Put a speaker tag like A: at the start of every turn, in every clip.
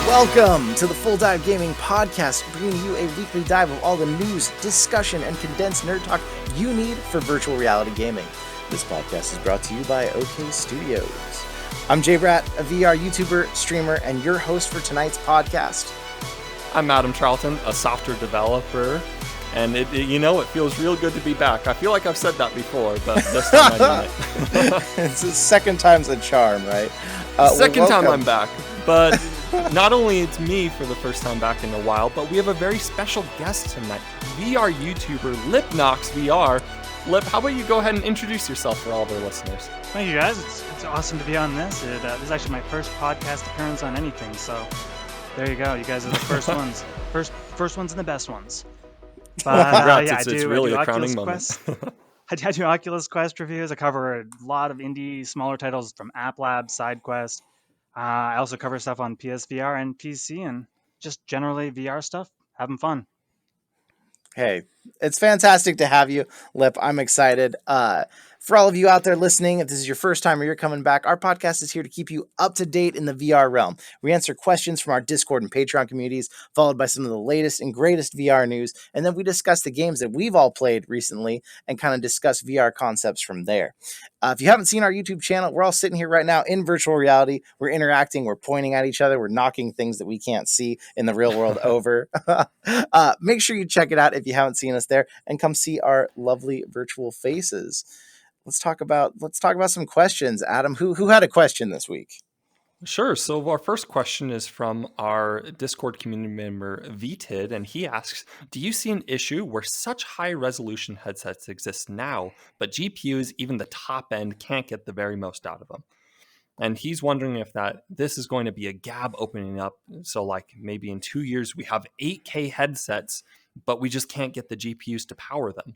A: Welcome to the Full Dive Gaming Podcast, bringing you a weekly dive of all the news, discussion, and condensed nerd talk you need for virtual reality gaming. This podcast is brought to you by OK Studios. I'm Jay Bratt, a VR YouTuber, streamer, and your host for tonight's podcast.
B: I'm Adam Charlton, a software developer, and it feels real good to be back. I feel like I've said that before, but this time I mean it.
A: It's the second time's a charm, right?
B: Second time I'm back, but not only it's me for the first time back in a while, but we have a very special guest tonight, VR YouTuber Lipnox VR. Lip, how about you go ahead and introduce yourself for all of our listeners?
C: Thank you, guys. It's awesome to be on this. This is actually my first podcast appearance on anything, so there you go. You guys are the first ones. First ones and the best ones. But
B: Congrats, it's really a crowning moment.
C: I do Oculus Quest reviews. I cover a lot of indie, smaller titles from App Lab, SideQuest. I also cover stuff on PSVR and PC and just generally VR stuff, having fun.
A: Hey, it's fantastic to have you, Lip. I'm excited. For all of you out there listening, if this is your first time or you're coming back, our podcast is here to keep you up to date in the VR realm. We answer questions from our Discord and Patreon communities, followed by some of the latest and greatest VR news, and then we discuss the games that we've all played recently and kind of discuss VR concepts from there. If you haven't seen our YouTube channel, we're all sitting here right now in virtual reality. We're interacting, we're pointing at each other, we're knocking things that we can't see in the real world over. Make sure you check it out if you haven't seen us there, and come see our lovely virtual faces. Let's talk about some questions. Adam, who had a question this week?
B: Sure. So our first question is from our Discord community member VTID, and he asks, do you see an issue where such high resolution headsets exist now, but GPUs, even the top end, can't get the very most out of them? And he's wondering if this is going to be a gap opening up. So like maybe in 2 years we have 8K headsets, but we just can't get the GPUs to power them.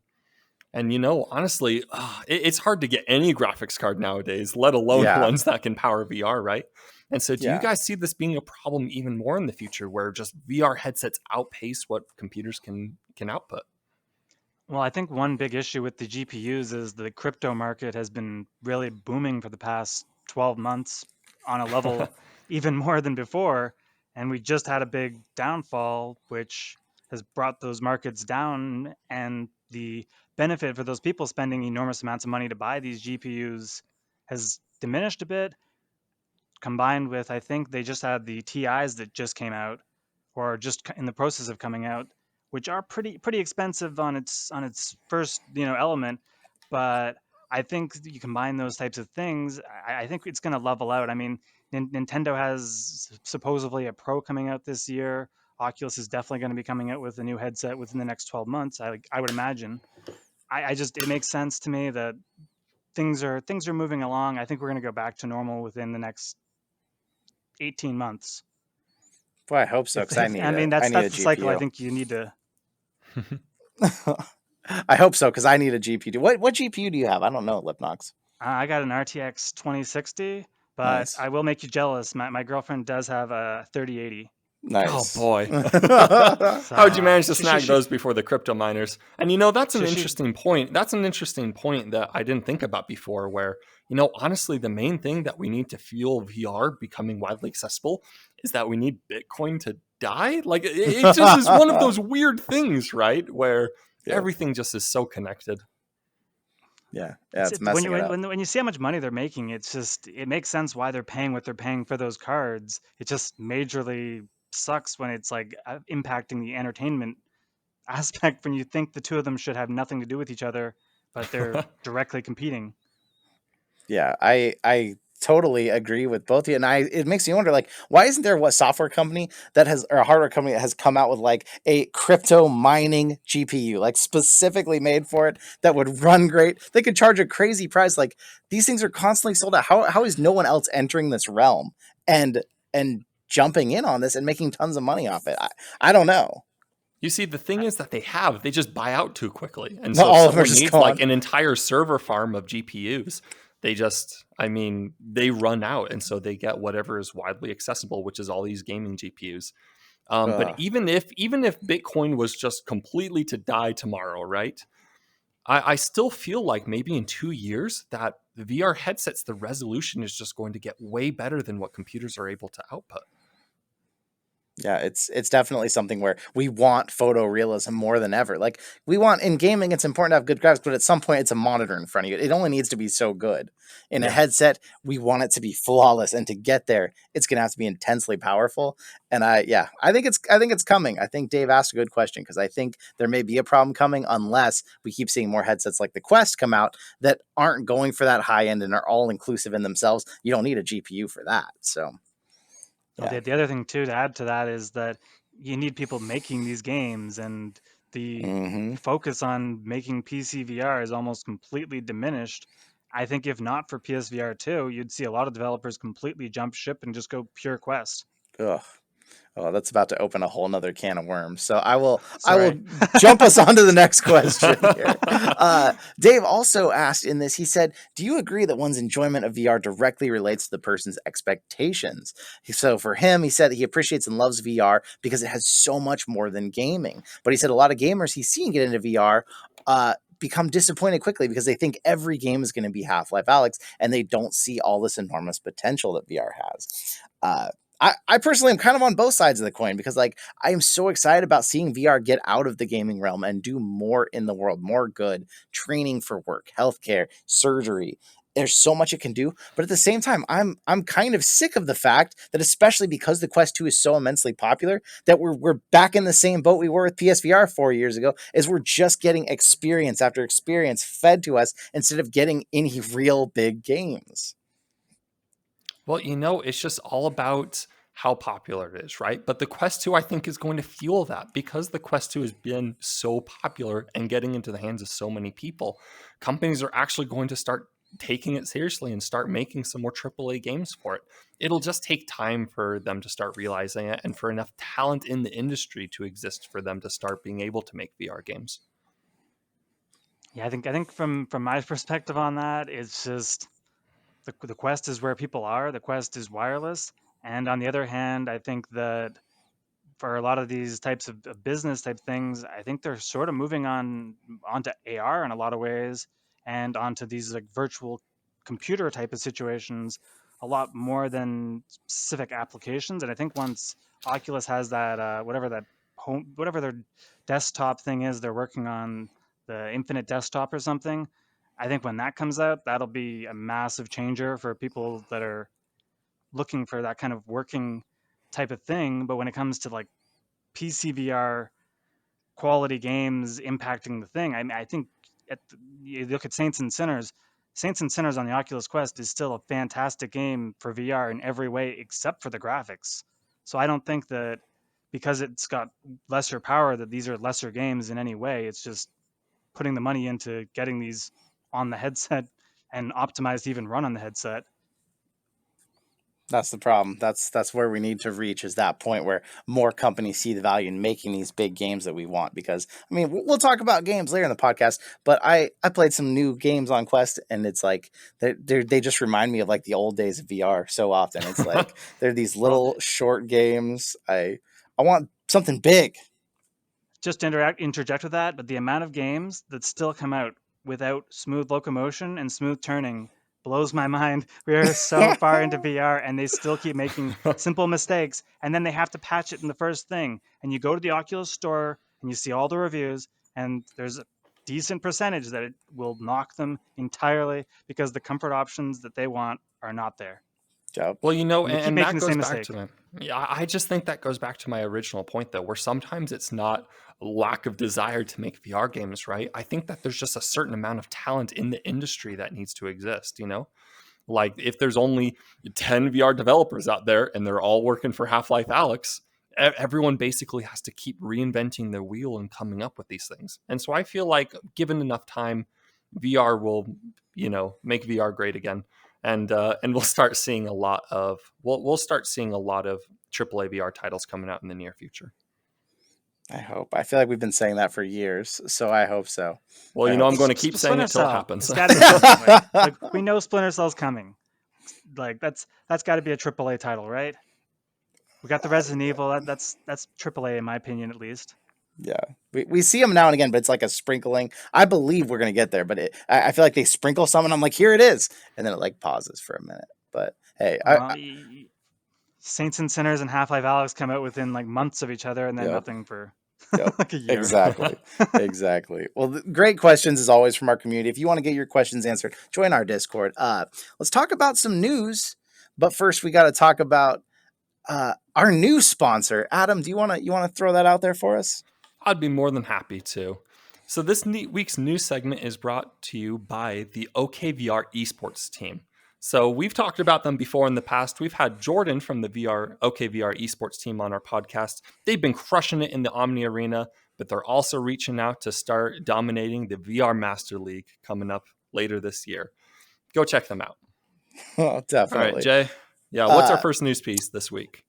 B: And, honestly, it's hard to get any graphics card nowadays, let alone ones that can power VR, right? And so do you guys see this being a problem even more in the future where just VR headsets outpace what computers can output?
C: Well, I think one big issue with the GPUs is the crypto market has been really booming for the past 12 months on a level even more than before. And we just had a big downfall, which has brought those markets down, and the benefit for those people spending enormous amounts of money to buy these GPUs has diminished a bit, combined with, I think they just had the TIs that just came out or just in the process of coming out, which are pretty expensive on its first element. But I think you combine those types of things, I think it's going to level out. I mean, Nintendo has supposedly a Pro coming out this year. Oculus is definitely going to be coming out with a new headset within the next 12 months, I would imagine. It makes sense to me that things are moving along. I think we're going to go back to normal within the next 18 months.
A: Boy, I hope so, because
C: that's the cycle I think you need to.
A: I hope so, because I need a GPU. What GPU do you have? I don't know, Lipnox.
C: I got an RTX 2060, but nice. I will make you jealous. My girlfriend does have a 3080.
A: Nice.
B: Oh boy. How'd you manage to snag those before the crypto miners? And that's an interesting point. That's an interesting point that I didn't think about before, where, honestly, the main thing that we need to fuel VR becoming widely accessible is that we need Bitcoin to die. Like it just is one of those weird things, right? Where everything just is so connected.
A: Yeah, it's messing it up.
C: When you see how much money they're making, it makes sense why they're paying what they're paying for those cards. It just majorly sucks when it's like impacting the entertainment aspect when you think the two of them should have nothing to do with each other, but they're directly competing.
A: Yeah, I totally agree with both of you, and it makes me wonder, like, why isn't there a software company or a hardware company that has come out with like a crypto mining GPU, like specifically made for it, that would run great? They could charge a crazy price. Like, these things are constantly sold out. How is no one else entering this realm and jumping in on this and making tons of money off it? I don't know.
B: You see, the thing is that they just buy out too quickly, and so
A: all
B: someone needs like an entire server farm of GPUs. They run out, and so they get whatever is widely accessible, which is all these gaming GPUs. But even if Bitcoin was just completely to die tomorrow, right? I still feel like maybe in 2 years that the VR headsets, the resolution is just going to get way better than what computers are able to output.
A: Yeah, it's definitely something where we want photorealism more than ever. Like we want in gaming, it's important to have good graphics, but at some point, it's a monitor in front of you. It only needs to be so good. In a
B: Yeah.
A: headset, we want it to be flawless, and to get there, it's gonna have to be intensely powerful. And I think it's coming. I think Dave asked a good question because I think there may be a problem coming unless we keep seeing more headsets like the Quest come out that aren't going for that high end and are all inclusive in themselves. You don't need a GPU for that. So.
C: Well,
A: Yeah.
C: the other thing too to add to that is that you need people making these games, and the
A: Mm-hmm.
C: focus on making PC VR is almost completely diminished. I think if not for PSVR 2, you'd see a lot of developers completely jump ship and just go pure Quest.
A: Ugh. Oh, that's about to open a whole nother can of worms. So I will
C: Sorry.
A: jump us on to the next question here. Dave also asked in this, he said, do you agree that one's enjoyment of VR directly relates to the person's expectations? So for him, he said he appreciates and loves VR because it has so much more than gaming. But he said a lot of gamers he's seen get into VR become disappointed quickly because they think every game is going to be Half-Life Alyx and they don't see all this enormous potential that VR has. I personally am kind of on both sides of the coin because like I am so excited about seeing VR get out of the gaming realm and do more in the world, more good, training for work, healthcare, surgery. There's so much it can do, but at the same time, I'm kind of sick of the fact that especially because the Quest 2 is so immensely popular, that we're back in the same boat we were with PSVR 4 years ago, is we're just getting experience after experience fed to us instead of getting any real big games.
B: Well, it's just all about how popular it is, right? But the Quest 2, I think, is going to fuel that because the Quest 2 has been so popular and getting into the hands of so many people. Companies are actually going to start taking it seriously and start making some more AAA games for it. It'll just take time for them to start realizing it and for enough talent in the industry to exist for them to start being able to make VR games.
C: Yeah, I think from my perspective on that, it's just the Quest is where people are. The Quest is wireless, and on the other hand, I think that for a lot of these types of business type things, I think they're sort of moving onto AR in a lot of ways, and onto these like virtual computer type of situations a lot more than specific applications. And I think once Oculus has that whatever their desktop thing is they're working on, the Infinite Desktop or something, I think when that comes out, that'll be a massive changer for people that are looking for that kind of working type of thing. But when it comes to like PCVR quality games impacting the thing, I think you look at Saints and Sinners. Saints and Sinners on the Oculus Quest is still a fantastic game for VR in every way except for the graphics. So I don't think that because it's got lesser power that these are lesser games in any way. It's just putting the money into getting these on the headset and optimized to even run on the headset.
A: That's the problem. That's where we need to reach, is that point where more companies see the value in making these big games that we want. Because I mean, we'll talk about games later in the podcast, but I played some new games on Quest, and it's like they just remind me of like the old days of VR so often. It's like they're these
C: Well,
A: little short games. I want something big.
C: just to interject with that, but the amount of games that still come out without smooth locomotion and smooth turning blows my mind. We are so far into VR and they still keep making simple mistakes, and then they have to patch it in the first thing. And you go to the Oculus store and you see all the reviews, and there's a decent percentage that it will knock them entirely because the comfort options that they want are not there.
A: Yep.
B: Well,
C: And they keep
B: and
C: making
B: that
C: the
B: goes
C: same
B: back
C: mistake.
B: to yeah, I just think that goes back to my original point, though, where sometimes it's not lack of desire to make VR games, right? I think that there's just a certain amount of talent in the industry that needs to exist. Like if there's only 10 VR developers out there and they're all working for Half-Life Alyx, everyone basically has to keep reinventing the wheel and coming up with these things. And so I feel like given enough time, VR will, make VR great again. And we'll start seeing a lot of we'll start seeing a lot of AAA VR titles coming out in the near future.
A: I hope. I feel like we've been saying that for years, so I hope so.
B: Well,
A: I hope
B: I'm going
A: so.
B: to keep saying
C: Splinter
B: it till it
C: Cell,
B: happens.
C: it's got to be coming. Like we know Splinter Cell's coming. Like that's got to be a AAA title, right? We got the Resident
A: Yeah.
C: Evil. That's AAA in my opinion, at least.
A: Yeah, we see them now and again, but it's like a sprinkling. I believe we're gonna get there, but I feel like they sprinkle some, and I'm like, here it is, and then it like pauses for a minute. But hey,
C: Well, Saints and Sinners and Half-Life Alyx come out within like months of each other, and then
A: Yep.
C: nothing for
A: Yep.
C: like a year.
A: Exactly. Exactly. Well, great questions as always from our community. If you want to get your questions answered, join our Discord. Let's talk about some news, but first we got to talk about our new sponsor. Adam, do you want to throw that out there for us?
B: I'd be more than happy to. So this week's news segment is brought to you by the OKVR esports team. So we've talked about them before in the past. We've had Jordan from the OKVR esports team on our podcast. They've been crushing it in the Omni Arena, but they're also reaching out to start dominating the VR Master League coming up later this year. Go check them out.
A: Oh, definitely.
B: All right, Jay. Yeah, what's our first news piece this week?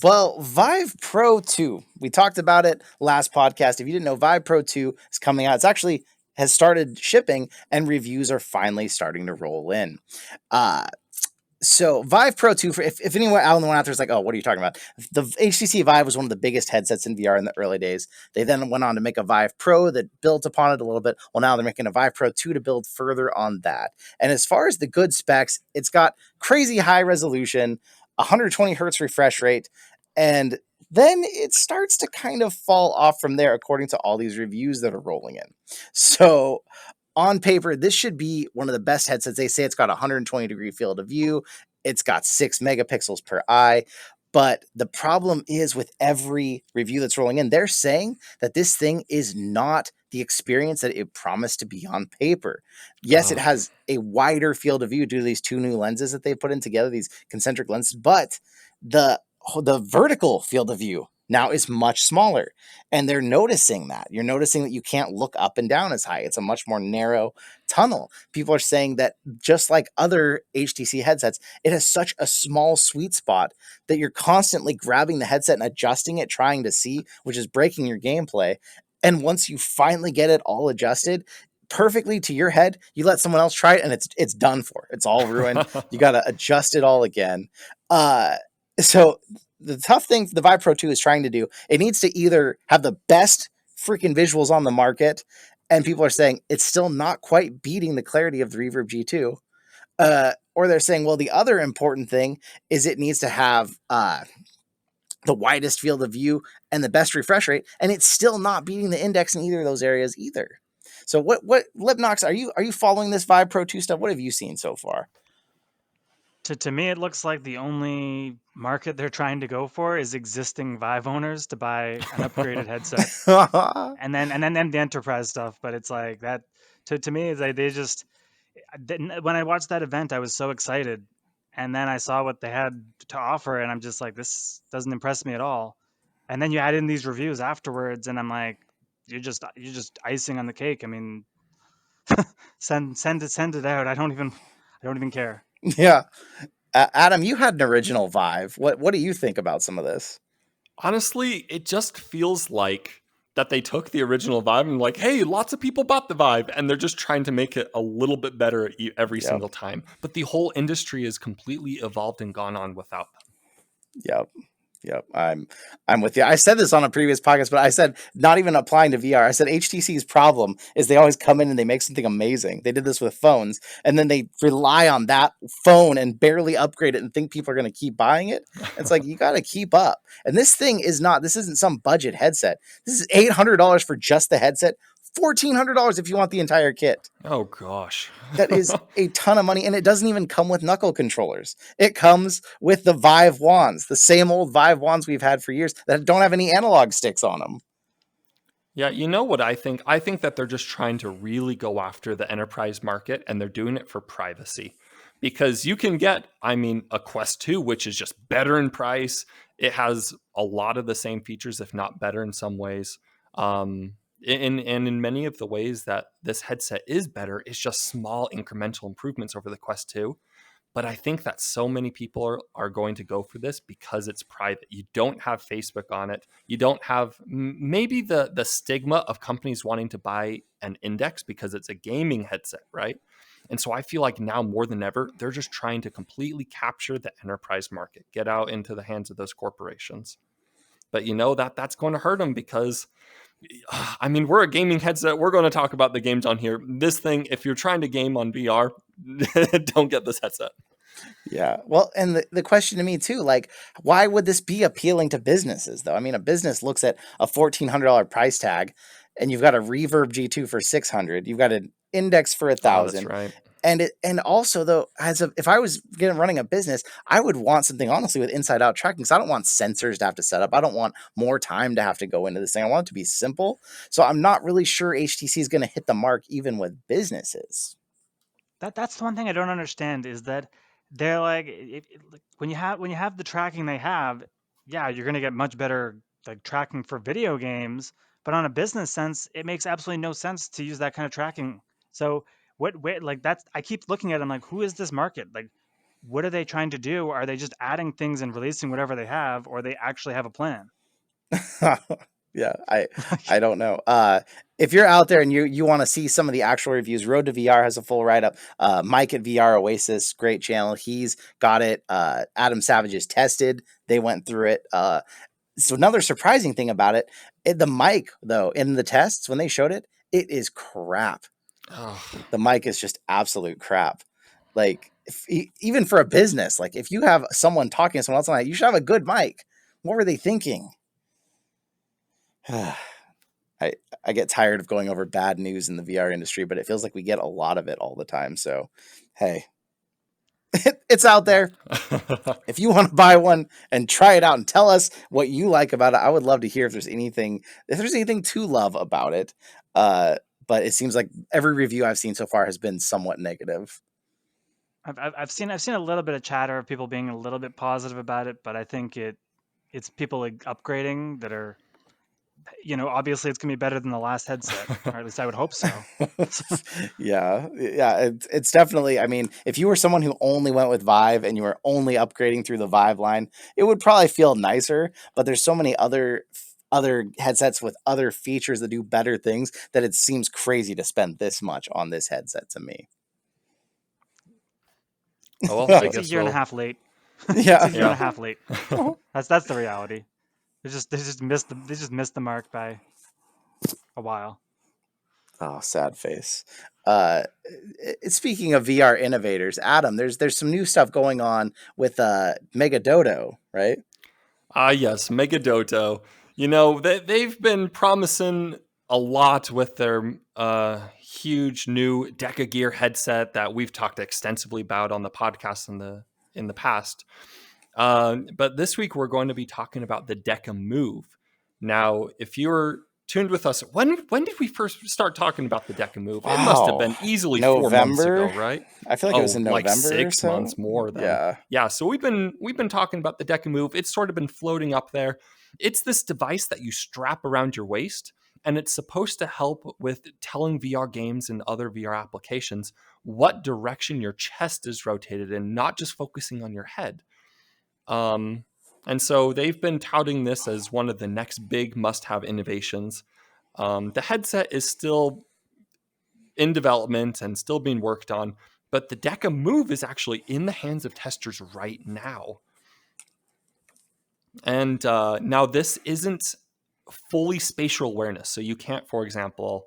A: Well, Vive Pro 2. We talked about it last podcast. If you didn't know, Vive Pro 2 is coming out. It's actually has started shipping, and reviews are finally starting to roll in. So Vive Pro 2, if anyone out there is like, oh, what are you talking about? The HTC Vive was one of the biggest headsets in VR in the early days. They then went on to make a Vive Pro that built upon it a little bit. Well, now they're making a Vive Pro 2 to build further on that. And as far as the good specs, it's got crazy high resolution, 120 hertz refresh rate, and then it starts to kind of fall off from there, according to all these reviews that are rolling in. So on paper, this should be one of the best headsets. They say it's got 120 degree field of view. It's got 6 megapixels per eye. But the problem is with every review that's rolling in, they're saying that this thing is not the experience that it promised to be on paper. Yes, it has a wider field of view due to these 2 new lenses that they put in together, these concentric lenses, but the vertical field of view now is much smaller, and they're noticing that. You're noticing that you can't look up and down as high. It's a much more narrow tunnel. People are saying that just like other HTC headsets, it has such a small sweet spot that you're constantly grabbing the headset and adjusting it, trying to see, which is breaking your gameplay. And once you finally get it all adjusted perfectly to your head, you let someone else try it, and it's done for. It's all ruined. You got to adjust it all again. So the tough thing the Vive Pro 2 is trying to do, it needs to either have the best freaking visuals on the market, and people are saying it's still not quite beating the clarity of the Reverb G2, or they're saying, well, the other important thing is it needs to have the widest field of view and the best refresh rate, and it's still not beating the index in either of those areas either. So what Lipnox, are you following this Vive Pro 2 stuff? What have you seen so far?
C: To me, it looks like the only market they're trying to go for is existing Vive owners to buy an upgraded headset, and then the enterprise stuff. But it's like that to me, it's like they just when I watched that event, I was so excited, and then I saw what they had to offer, and I'm just like, this doesn't impress me at all. And then you add in these reviews afterwards, and I'm like, you're just icing on the cake. I mean, send it out. I don't even care.
A: Yeah. Adam, you had an original Vive. What do you think about some of this?
B: Honestly, it just feels like that they took the original Vive and like, hey, lots of people bought the Vive, and they're just trying to make it a little bit better every single time. But the whole industry has completely evolved and gone on without them.
A: Yep. I'm with you. I said this on a previous podcast, but I said not even applying to VR. I said HTC's problem is they always come in and they make something amazing. They did this with phones, and then they rely on that phone and barely upgrade it and think people are going to keep buying it. It's like, you got to keep up. And this thing this isn't some budget headset. This is $800 for just the headset. $1,400 if you want the entire kit.
B: Oh gosh.
A: That is a ton of money, and it doesn't even come with knuckle controllers. It comes with the Vive wands, the same old Vive wands we've had for years that don't have any analog sticks on them.
B: Yeah, you know what I think? I think that they're just trying to really go after the enterprise market, and they're doing it for privacy. Because you can get, a Quest 2, which is just better in price. It has a lot of the same features, if not better in some ways. In many of the ways that this headset is better, it's just small incremental improvements over the Quest 2. But I think that so many people are going to go for this because it's private. You don't have Facebook on it. You don't have maybe the stigma of companies wanting to buy an index because it's a gaming headset, right? And so I feel like now more than ever, they're just trying to completely capture the enterprise market, get out into the hands of those corporations. But you know that's going to hurt them because we're a gaming headset. We're going to talk about the games on here. This thing, if you're trying to game on VR, don't get this headset.
A: Yeah. Well, and the question to me too, like, why would this be appealing to businesses though? I mean, a business looks at a $1,400 price tag, and you've got a Reverb G2 for 600. You've got an Index for
B: Oh, that's
A: 1,000.
B: right.
A: And also though, if I was running a business, I would want something honestly with inside out tracking. Because I don't want sensors to have to set up. I don't want more time to have to go into this thing. I want it to be simple. So I'm not really sure HTC is going to hit the mark even with businesses.
C: That's the one thing I don't understand is that they're like like, when you have the tracking they have, yeah, you're gonna get much better like tracking for video games. But on a business sense, it makes absolutely no sense to use that kind of tracking. So like that's I keep looking at them like, who is this market? Like, what are they trying to do? Are they just adding things and releasing whatever they have, or they actually have a plan?
A: Yeah, I don't know. If you're out there and you want to see some of the actual reviews, Road to VR has a full write up. Mike at VR Oasis, great channel. He's got it. Adam Savage is tested. They went through it. So another surprising thing about it, the mic though in the tests when they showed it, it is crap.
B: Oh.
A: The mic is just absolute crap. Like even for a business, like if you have someone talking to someone else on that, you should have a good mic. What were they thinking? I get tired of going over bad news in the VR industry, but it feels like we get a lot of it all the time. So, hey, it's out
C: Yeah.
A: there. If you want to buy one and try it out and tell us what you like about it, I would love to hear if there's anything to love about it. But it seems like every review I've seen so far has been somewhat negative.
C: I've seen a little bit of chatter of people being a little bit positive about it, but I think it's people like upgrading that are, obviously it's gonna be better than the last headset, or at least I would hope so.
A: Yeah, it's definitely. I mean, if you were someone who only went with Vive and you were only upgrading through the Vive line, it would probably feel nicer. But there's so many other headsets with other features that do better things that it seems crazy to spend this much on this headset to me.
B: Oh, well, I
C: It's a
B: guess
C: year and a
B: we'll.
C: half late. It's
A: Yeah.
C: a year and a
B: Yeah.
C: half late. That's the reality. They just missed the mark by a while.
A: Oh, sad face. Speaking of VR innovators, Adam, there's some new stuff going on with Megadodo, right?
B: Yes, Megadodo. They've been promising a lot with their huge new Deca Gear headset that we've talked extensively about on the podcast in the past. But this week we're going to be talking about the DecaMove. Now, if you're tuned with us, when did we first start talking about the DecaMove? It must have
A: Wow.
B: been easily 4 months ago,
A: November?
B: right?
A: I feel like it was
B: Oh,
A: in
B: like
A: November or
B: 6 months
A: so.
B: more than.
A: Yeah.
B: Yeah, so we've been talking about the DecaMove. It's sort of been floating up there. It's this device that you strap around your waist, and it's supposed to help with telling VR games and other VR applications what direction your chest is rotated in, not just focusing on your head. And so they've been touting this as one of the next big must-have innovations. The headset is still in development and still being worked on, but the DecaMove is actually in the hands of testers right now. And now this isn't fully spatial awareness, so you can't, for example,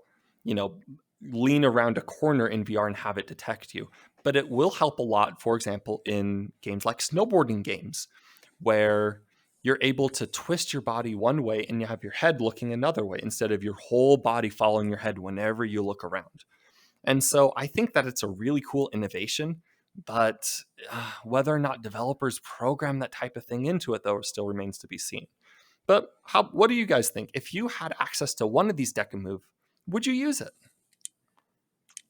B: lean around a corner in VR and have it detect you. But it will help a lot, for example, in games like snowboarding games, where you're able to twist your body one way and you have your head looking another way instead of your whole body following your head whenever you look around. And so I think that it's a really cool innovation, but whether or not developers program that type of thing into it, though, still remains to be seen. But what do you guys think? If you had access to one of these DecaMove, would you use it?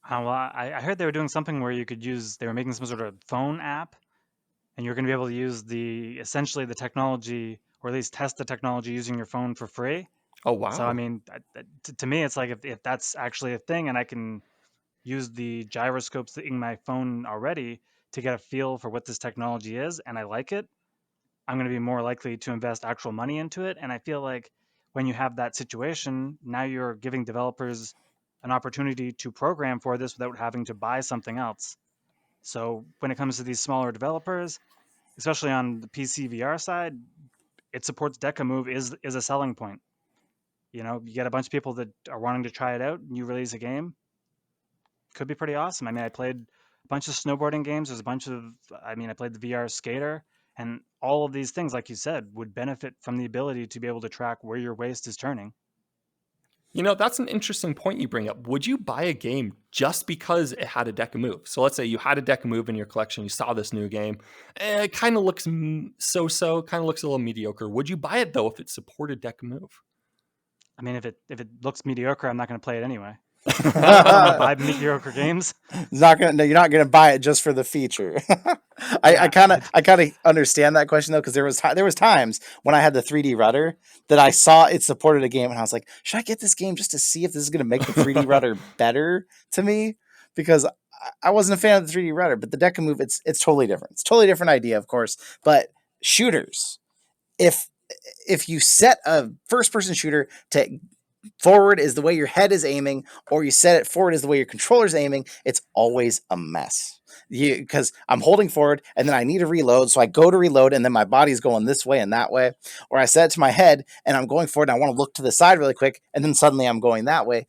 C: Well, I heard they were doing something where they were making some sort of phone app, and you're going to be able to use essentially the technology, or at least test the technology using your phone for free.
B: Oh,
C: So, I
B: wow.
C: mean, to me, it's like if that's actually a thing, and I can use the gyroscopes in my phone already to get a feel for what this technology is, and I like it, I'm going to be more likely to invest actual money into it. And I feel like when you have that situation, now you're giving developers an opportunity to program for this without having to buy something else. So when it comes to these smaller developers, especially on the PC VR side, it supports DecaMove is a selling point. You get a bunch of people that are wanting to try it out, and you release a game, could be pretty awesome. I mean, I played bunch of snowboarding games. There's a bunch of, I played the VR skater, and all of these things, like you said, would benefit from the ability to be able to track where your waist is turning.
B: That's an interesting point you bring up. Would you buy a game just because it had a DecaMove? So let's say you had a DecaMove in your collection, you saw this new game, it kind of looks so-so, kind of looks a little mediocre. Would you buy it though if it supported DecaMove?
C: If it looks mediocre, I'm not going to play it anyway. I don't want to buy mediocre games.
A: You're not gonna buy it just for the feature. I kind of understand that question though, because there was times when I had the 3D rudder that I saw it supported a game, and I was like, should I get this game just to see if this is gonna make the 3D rudder better to me? Because I wasn't a fan of the 3D rudder, but the DecaMove, it's totally different. It's a totally different idea, of course. But shooters, if you set a first person shooter to forward is the way your head is aiming, or you set it forward is the way your controller's aiming, it's always a mess. Because I'm holding forward and then I need to reload, so I go to reload and then my body's going this way and that way, or I set it to my head and I'm going forward and I want to look to the side really quick and then suddenly I'm going that way.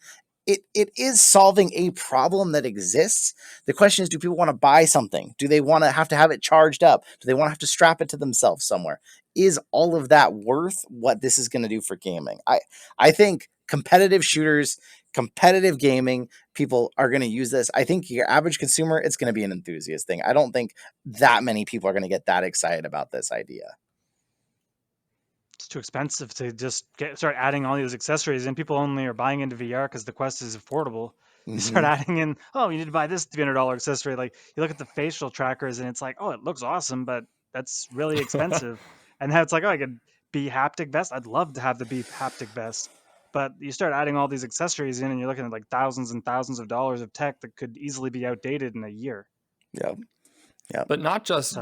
A: It is solving a problem that exists. The question is, do people want to buy something? Do they want to have it charged up? Do they want to have to strap it to themselves somewhere? Is all of that worth what this is going to do for gaming? I think competitive shooters, competitive gaming, people are going to use this. I think your average consumer, it's going to be an enthusiast thing. I don't think that many people are going to get that excited about this idea.
C: It's too expensive to just start adding all these accessories, and people only are buying into VR because the Quest is affordable. You start adding in, you need to buy this $300 accessory. Like, you look at the facial trackers and it's like, it looks awesome, but that's really expensive. And now it's like, I could be haptic vest. I'd love to have the Be haptic vest. But you start adding all these accessories in and you're looking at like thousands and thousands of dollars of tech that could easily be outdated in a year.
A: Yeah. Yeah.
B: But not just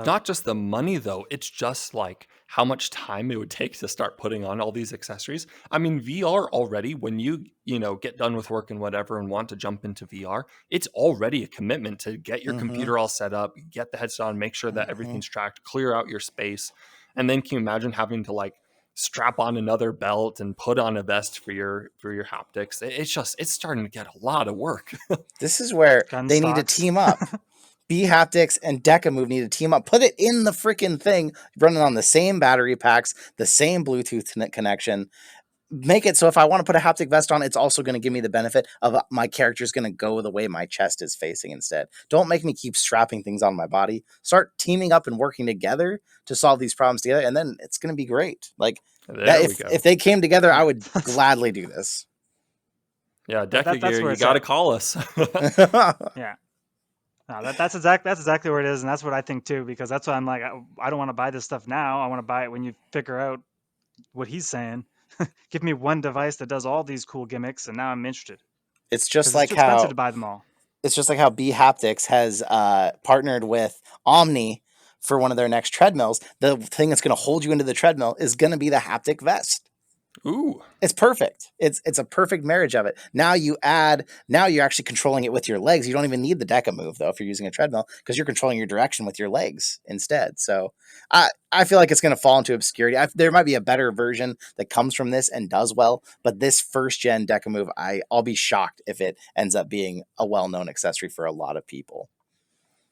B: the money though. It's just like how much time it would take to start putting on all these accessories. VR already, when you get done with work and whatever and want to jump into VR, it's already a commitment to get your computer all set up, get the headset on, make sure that everything's tracked, clear out your space. And then can you imagine having to like strap on another belt and put on a vest for your haptics? It's starting to get a lot of work.
A: This is where they need to team up. Be Haptics and DecaMove need to team up. Put it in the freaking thing, running on the same battery packs, the same Bluetooth connection. Make it so if I want to put a haptic vest on, it's also going to give me the benefit of my character's going to go the way my chest is facing instead. Don't make me keep strapping things on my body. Start teaming up and working together to solve these problems together, and then it's going to be great. Like if they came together, I would gladly do this.
B: Yeah, Deca Gear, you got to call us.
C: Yeah. No, that's exactly where it is, and that's what I think too. Because that's why I'm like, I don't want to buy this stuff now. I want to buy it when you figure out what he's saying. Give me one device that does all these cool gimmicks, and now I'm interested.
A: It's just like
C: it's too expensive to buy them all.
A: It's just like how Be Haptics has partnered with Omni for one of their next treadmills. The thing that's going to hold you into the treadmill is going to be the haptic vest.
B: Ooh,
A: it's perfect. It's a perfect marriage of it. Now you're actually controlling it with your legs. You don't even need the DecaMove though if you're using a treadmill, because you're controlling your direction with your legs instead. So I feel like it's going to fall into obscurity. There might be a better version that comes from this and does well, but this first gen DecaMove, I'll be shocked if it ends up being a well-known accessory for a lot of people.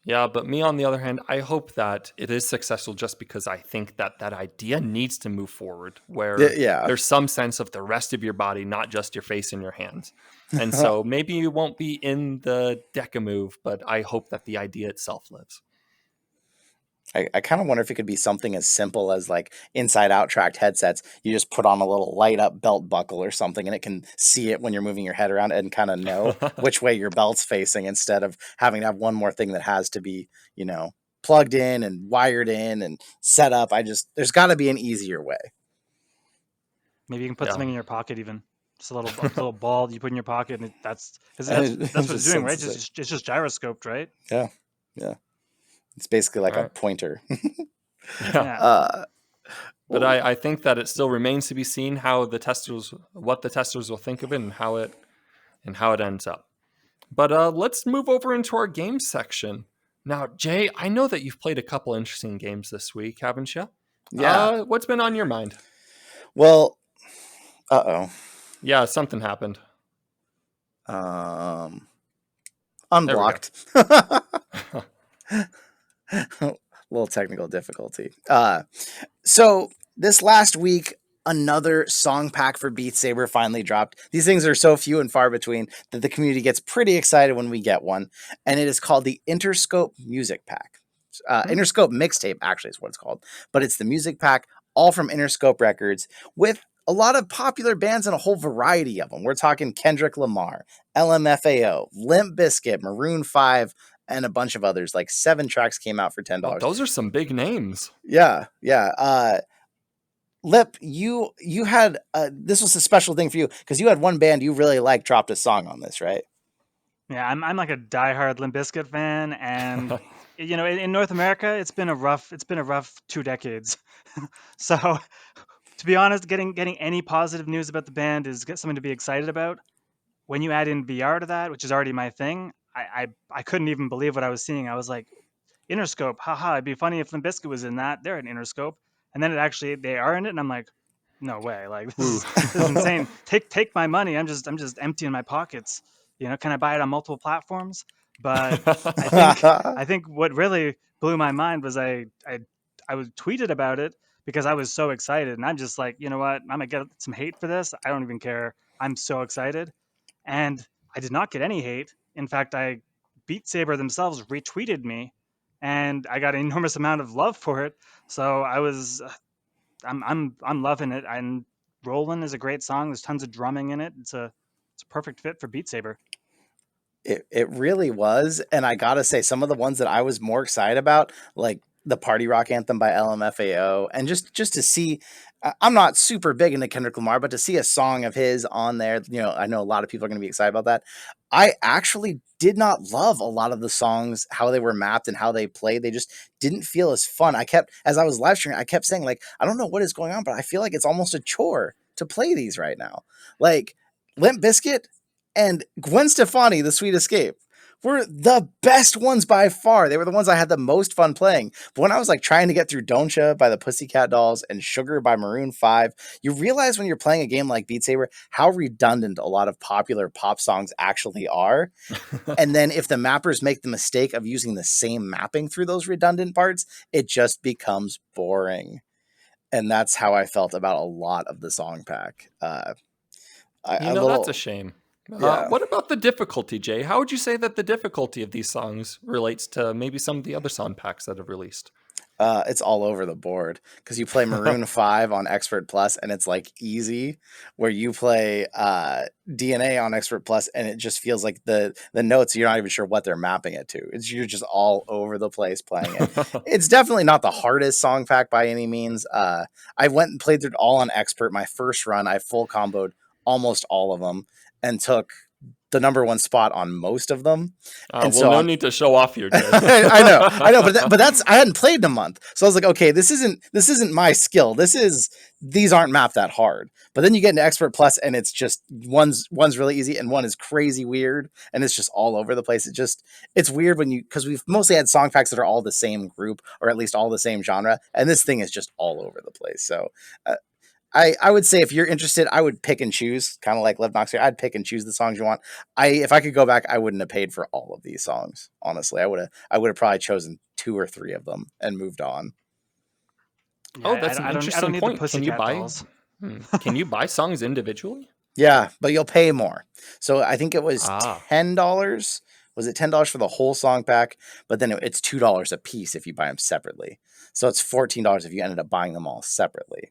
B: Yeah, but me, on the other hand, I hope that it is successful just because I think that idea needs to move forward where there's some sense of the rest of your body, not just your face and your hands. And so maybe you won't be in the DecaMove, but I hope that the idea itself lives.
A: I kind of wonder if it could be something as simple as like inside out tracked headsets. You just put on a little light up belt buckle or something, and it can see it when you're moving your head around and kind of know which way your belt's facing, instead of having to have one more thing that has to be, plugged in and wired in and set up. There's got to be an easier way.
C: Maybe you can put something in your pocket, even just a little ball you put in your pocket, and that's what it's doing, right? It's just gyroscoped, right?
A: Yeah. It's basically like a pointer.
B: Yeah. But I think that it still remains to be seen what the testers will think of it and how it ends up. But let's move over into our game section. Now, Jay, I know that you've played a couple interesting games this week, haven't you?
A: Yeah.
B: What's been on your mind?
A: Well,
B: Yeah, something happened.
A: Unblocked. Little technical difficulty. So this last week, another Songpack for Beat Saber finally dropped. These things are so few and far between that the community gets pretty excited when we get one. And it is called the Interscope Music Pack. Interscope Mixtape, actually, is what it's called. But it's the music pack, all from Interscope Records, with a lot of popular bands and a whole variety of them. We're talking Kendrick Lamar, LMFAO, Limp Bizkit, Maroon 5, and a bunch of others. Like 7 tracks came out for $10.
B: Oh, those are some big names.
A: Yeah. Lip, you had this was a special thing for you because you had one band you really liked dropped a song on this, right?
C: Yeah, I'm like a diehard Limp Bizkit fan, and in North America, it's been a rough 2 decades. So, to be honest, getting any positive news about the band is something to be excited about. When you add in VR to that, which is already my thing, I couldn't even believe what I was seeing. I was like, Interscope, haha, it'd be funny if Limp Bizkit was in that. They're an Interscope, and then they are in it, and I'm like, no way, like this is insane. Take my money. I'm just emptying my pockets. Can I buy it on multiple platforms? But I think what really blew my mind was I was tweeted about it because I was so excited, and I'm just like, you know what, I'm gonna get some hate for this. I don't even care. I'm so excited, and I did not get any hate. In fact, Beat Saber themselves retweeted me, and I got an enormous amount of love for it. So I'm loving it. And Rollin' is a great song. There's tons of drumming in it. It's a perfect fit for Beat Saber.
A: It really was, and I gotta say, some of the ones that I was more excited about, like the Party Rock Anthem by LMFAO, and just to see, I'm not super big into Kendrick Lamar, but to see a song of his on there, I know a lot of people are going to be excited about that. I actually did not love a lot of the songs, how they were mapped and how they played. They just didn't feel as fun. As I was live streaming, I kept saying, like, I don't know what is going on, but I feel like it's almost a chore to play these right now. Like Limp Bizkit and Gwen Stefani, The Sweet Escape, were the best ones by far. They were the ones I had the most fun playing. But when I was like trying to get through Don'tcha by the Pussycat Dolls and Sugar by Maroon 5, you realize when you're playing a game like Beat Saber how redundant a lot of popular pop songs actually are. And then if the mappers make the mistake of using the same mapping through those redundant parts, it just becomes boring. And that's how I felt about a lot of the song pack.
B: That's a shame.
A: Yeah.
B: What about the difficulty, Jay? How would you say that the difficulty of these songs relates to maybe some of the other song packs that have released?
A: It's all over the board because you play Maroon 5 on Expert Plus and it's like easy, where you play DNA on Expert Plus and it just feels like the notes, you're not even sure what they're mapping it to. You're just all over the place playing it. It's definitely not the hardest song pack by any means. I went and played through it all on Expert. My first run, I full comboed almost all of them and took the number 1 spot on most of them.
B: No need to show off here, Jay.
A: I know, but that's, I hadn't played in a month, so I was like, okay, this isn't my skill. These aren't mapped that hard. But then you get into Expert Plus, and it's just one's really easy, and one is crazy weird, and it's just all over the place. It's weird because we've mostly had song packs that are all the same group, or at least all the same genre, and this thing is just all over the place. So. I would say if you're interested, I would pick and choose, kind of like Lipnox here. I'd pick and choose the songs you want. If I could go back, I wouldn't have paid for all of these songs. Honestly, I would have probably chosen 2 or 3 of them and moved on.
B: Yeah, that's an interesting point. Can you buy songs individually?
A: Yeah, but you'll pay more. So I think it was $10. Was it $10 for the whole song pack? But then it's $2 a piece if you buy them separately. So it's $14 if you ended up buying them all separately.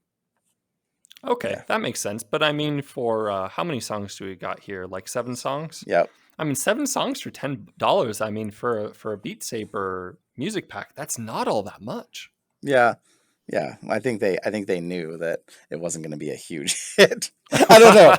B: Okay, yeah. That makes sense. But I mean, for how many songs do we got here? Like 7 songs?
A: Yep.
B: I mean, 7 songs for $10. I mean, for a Beat Saber music pack, that's not all that much.
A: Yeah. Yeah, I think they knew that it wasn't going to be a huge hit. I don't know.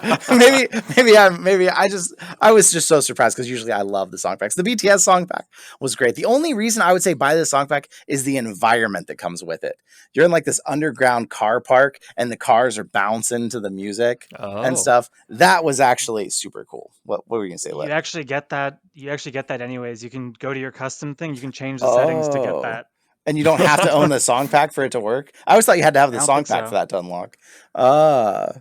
A: maybe I was just so surprised because usually I love the song packs. The BTS song pack was great. The only reason I would say buy this song pack is the environment that comes with it. You're in like this underground car park and the cars are bouncing to the music and stuff. That was actually super cool. What were you going to say, Liv?
C: You actually get that anyways. You can go to your custom thing. You can change the settings to get that.
A: And you don't have to own the song pack for it to work. I always thought you had to have the song pack for that to unlock. I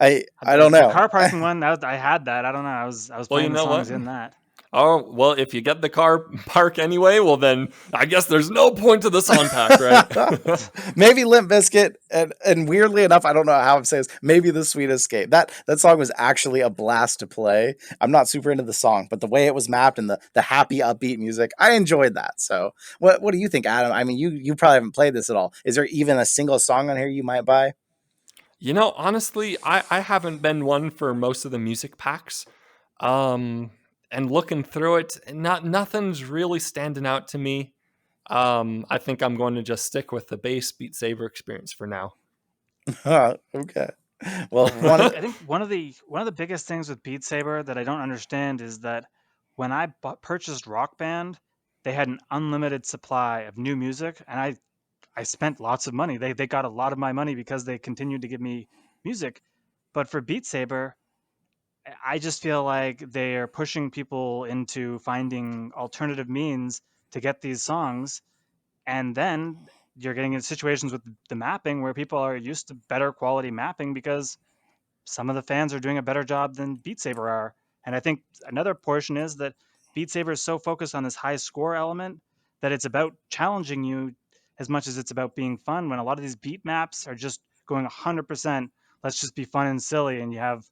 A: don't know.
C: The car parking one, I had that. I don't know. I was playing the songs in that.
B: Oh, well, if you get the car park anyway, well, then I guess there's no point to the Songpack, right?
A: Maybe Limp Bizkit, and weirdly enough, I don't know how I'm saying this. Maybe The Sweet Escape. That song was actually a blast to play. I'm not super into the song, but the way it was mapped and the happy upbeat music, I enjoyed that. So, what do you think, Adam? I mean, you probably haven't played this at all. Is there even a single song on here you might buy?
B: Honestly, I haven't been one for most of the music packs. And looking through it, nothing's really standing out to me. I think I'm going to just stick with the base Beat Saber experience for now.
A: Okay. Well,
C: I think one of the biggest things with Beat Saber that I don't understand is that when I purchased Rock Band, they had an unlimited supply of new music, and I spent lots of money. They got a lot of my money because they continued to give me music. But for Beat Saber, I just feel like they are pushing people into finding alternative means to get these songs, and then you're getting into situations with the mapping where people are used to better quality mapping because some of the fans are doing a better job than Beat Saber are. And I think another portion is that Beat Saber is so focused on this high score element that it's about challenging you as much as it's about being fun. When a lot of these beat maps are just going 100%, let's just be fun and silly, and you have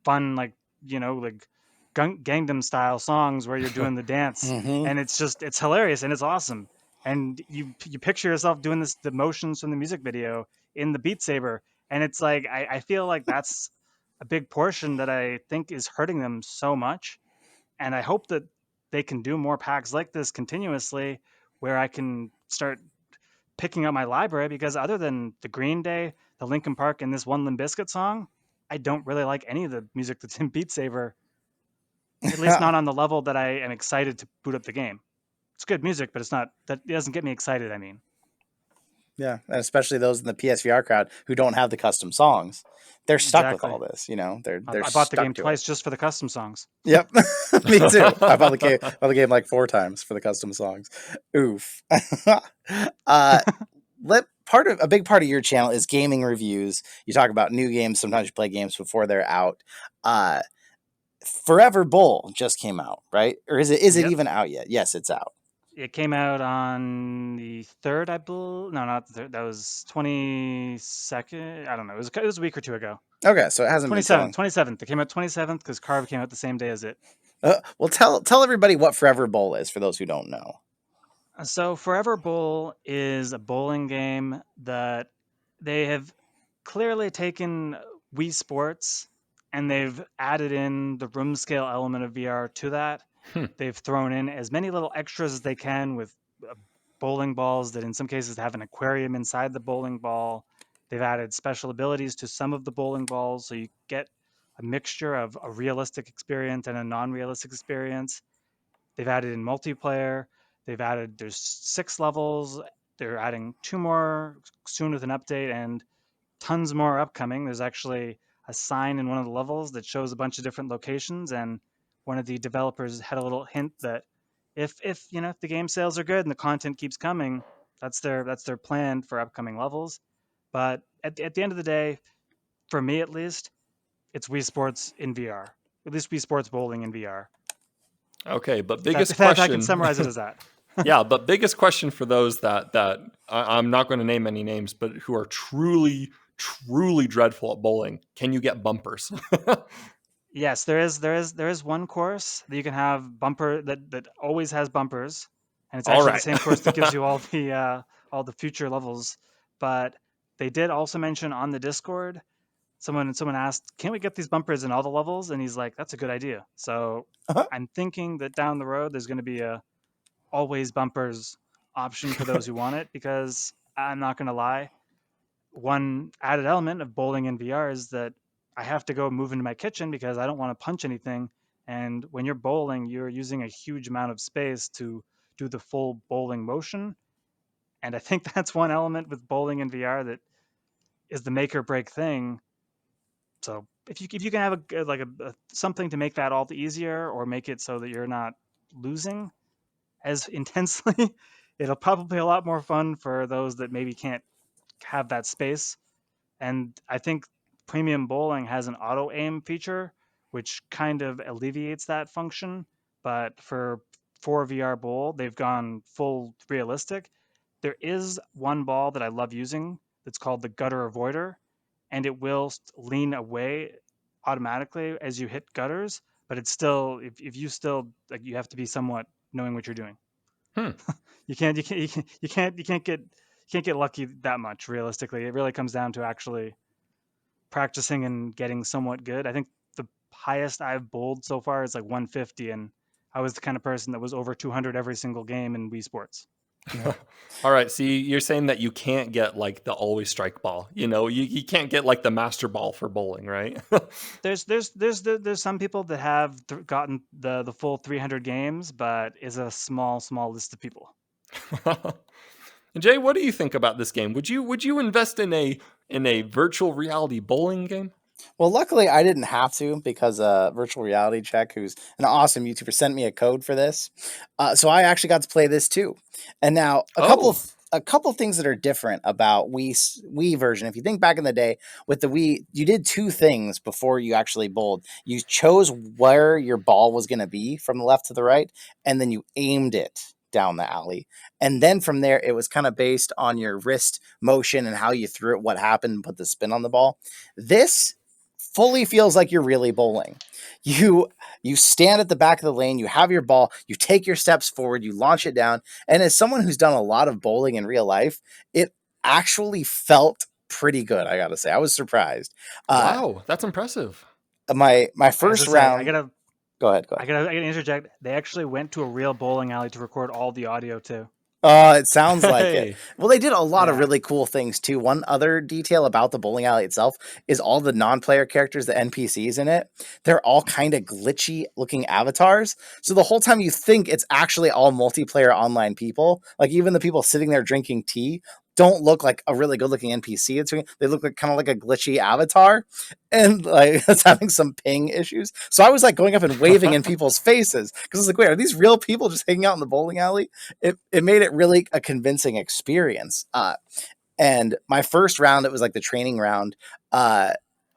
C: fun, like, like Gangnam style songs where you're doing the dance,
A: Mhm.
C: and it's hilarious and it's awesome. And you picture yourself doing the motions from the music video in the Beat Saber, and it's like I feel like that's a big portion that I think is hurting them so much. And I hope that they can do more packs like this continuously, where I can start picking up my library, because other than the Green Day, the Linkin Park, and this one Limp Bizkit song, I don't really like any of the music that's in Beat Saber. At least not on the level that I am excited to boot up the game. It's good music, but it doesn't get me excited. I mean,
A: Yeah, and especially those in the PSVR crowd who don't have the custom songs, they're stuck with all
C: exactly.
A: this. They're
C: I bought the game
A: stuck to it.
C: twice just for the custom songs.
A: Yep, me too. I bought the game like 4 times for the custom songs. Oof. uh, a big part of your channel is gaming reviews. You talk about new games. Sometimes you play games before they're out. Uh, ForeVR Bowl just came out, right? Or is it
C: Yep.
A: even out yet? Yes, it's out.
C: It came out on the third, I believe. No, not the third. That was 22nd. I don't know. It was a week or two ago.
A: Okay, so it hasn't been too
C: 27th.
A: long.
C: 27th. It came out 27th because Carve came out the same day as it.
A: Well, tell everybody what ForeVR Bowl is for those who don't know.
C: So ForeVR Bowl is a bowling game that they have clearly taken Wii Sports and they've added in the room scale element of VR to that.
B: Hmm.
C: They've thrown in as many little extras as they can with bowling balls that in some cases have an aquarium inside the bowling ball. They've added special abilities to some of the bowling balls so you get a mixture of a realistic experience and a non-realistic experience. They've added in multiplayer. There's 6 levels. They're adding 2 more soon with an update, and tons more upcoming. There's actually a sign in one of the levels that shows a bunch of different locations, and one of the developers had a little hint that if the game sales are good and the content keeps coming, that's their plan for upcoming levels. But at the end of the day, for me at least, it's Wii Sports in VR. At least Wii Sports Bowling in VR.
B: Okay, but
C: If,
B: biggest
C: if I can
B: question.
C: summarize it as that.
B: Yeah, but biggest question for those that I'm not going to name any names, but who are truly dreadful at bowling. Can you get bumpers?
C: Yes, there is one course that you can have bumper that always has bumpers, and it's
B: All
C: actually the
B: right.
C: same course that gives you all the future levels. But they did also mention on the Discord, someone asked, "Can we get these bumpers in all the levels?" And he's like, "That's a good idea." So I'm thinking that down the road there's going to be a always bumpers option for those who want it, because I'm not going to lie, one added element of bowling in VR is that I have to go move into my kitchen because I don't want to punch anything. And when you're bowling, you're using a huge amount of space to do the full bowling motion. And I think that's one element with bowling in VR that is the make or break thing. So if you can have something to make that all the easier, or make it so that you're not losing as intensely, it'll probably be a lot more fun for those that maybe can't have that space. And I think premium bowling has an auto aim feature, which kind of alleviates that function. but for ForeVR Bowl, they've gone full realistic. There is one ball that I love using that's called the gutter avoider, and it will lean away automatically as you hit gutters, but it's still, if you still, like, you have to be somewhat knowing what you're doing.
B: Hmm.
C: You can't get lucky that much. Realistically, it really comes down to actually practicing and getting somewhat good. I think the highest I've bowled so far is like 150, and I was the kind of person that was over 200 every single game in Wii Sports.
B: All right. So you're saying that you can't get like the always strike ball. You can't get like the master ball for bowling, right?
C: There's some people that have gotten the full 300 games, but is a small list of people.
B: Jay, what do you think about this game? Would you invest in a virtual reality bowling game?
A: Well, luckily I didn't have to because Virtual Reality Check, who's an awesome YouTuber, sent me a code for this, so I actually got to play this too. And now a couple things that are different about Wii version. If you think back in the day with the Wii, you did two things before you actually bowled. You chose where your ball was going to be from the left to the right, and then you aimed it down the alley. And then from there, it was kind of based on your wrist motion and how you threw it, what happened, put the spin on the ball. This fully feels like you're really bowling. You stand at the back of the lane, you have your ball, you take your steps forward, you launch it down, and as someone who's done a lot of bowling in real life, it actually felt pretty good. I gotta say, I was surprised.
B: Wow, that's impressive.
A: My first round. Go ahead.
C: I gotta interject. They actually went to a real bowling alley to record all the audio too.
A: It sounds like it.
B: Hey.
A: Well, they did a lot of really cool things too. One other detail about the bowling alley itself is all the non-player characters, the NPCs in it, they're all kind of glitchy looking avatars. So the whole time you think it's actually all multiplayer online people. Like even the people sitting there drinking tea don't look like a really good looking NPC. They look like kind of like a glitchy avatar, and like it's having some ping issues. So I was like going up and waving in people's faces because I was like, wait, are these real people just hanging out in the bowling alley? It made it really a convincing experience. And my first round, it was like the training round.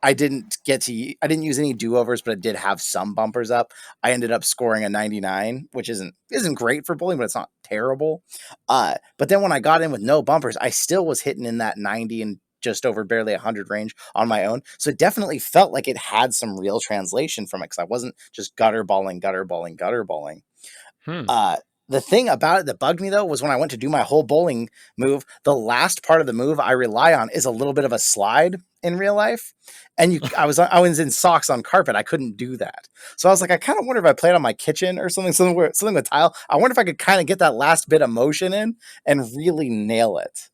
A: I didn't use any do-overs, but I did have some bumpers up. I ended up scoring a 99, which isn't great for bowling, but it's not terrible. But then when I got in with no bumpers, I still was hitting in that 90 and just over barely 100 range on my own. So it definitely felt like it had some real translation from it because I wasn't just gutter balling. The thing about it that bugged me though was when I went to do my whole bowling move, the last part of the move I rely on is a little bit of a slide in real life. And I was in socks on carpet. I couldn't do that. So I was like, I kind of wonder if I played on my kitchen or something with tile. I wonder if I could kind of get that last bit of motion in and really nail it.